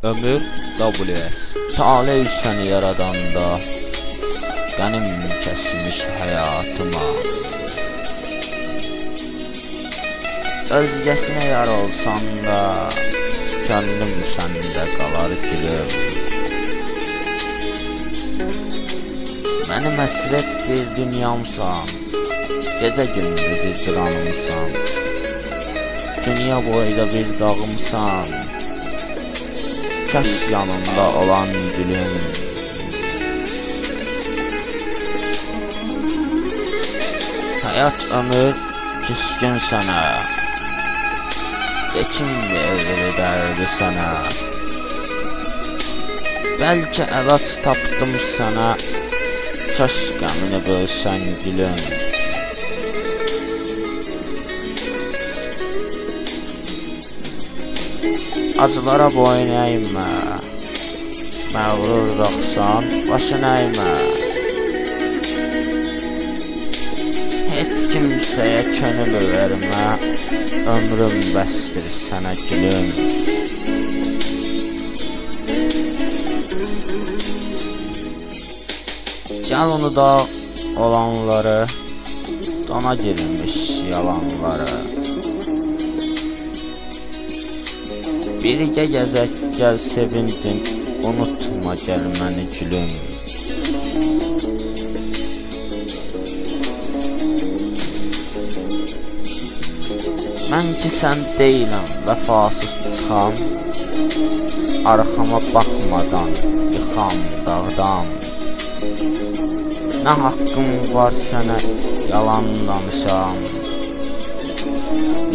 Ömür WS. Talih səni yaradanda qənim kəsmiş həyatıma. Özgəsinə yar olsan da könlüm səndə qalar gülüm. Mənim həsrət bir dünyamsan, gecə gündüz icranımsan. Dünya boyda bir dağımsan, kaş yanında olan gülüm. Həyat ömür küskün sənə, geçim verir dərdi sənə. Bəlkə əlac tapdım sənə, kaş qəmini bölsən gülüm. Acılara boyun əymə, məğrur baxsan başın əymə. Heç kimsəyə könül vermə, ömrüm bəsdir sənə gülüm. Gəl unuda olanları, dona girmiş yalanları. Birgə gəzək gəl sevincin, unutma gəl məni gülüm. Mən ki sən deyiləm vəfasız çıxam, arxama baxmadan yıxam dağdan. Nə haqqım var sənə yalan danışam,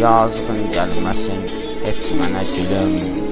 yazığın gəlməsin heç mənə gülüm.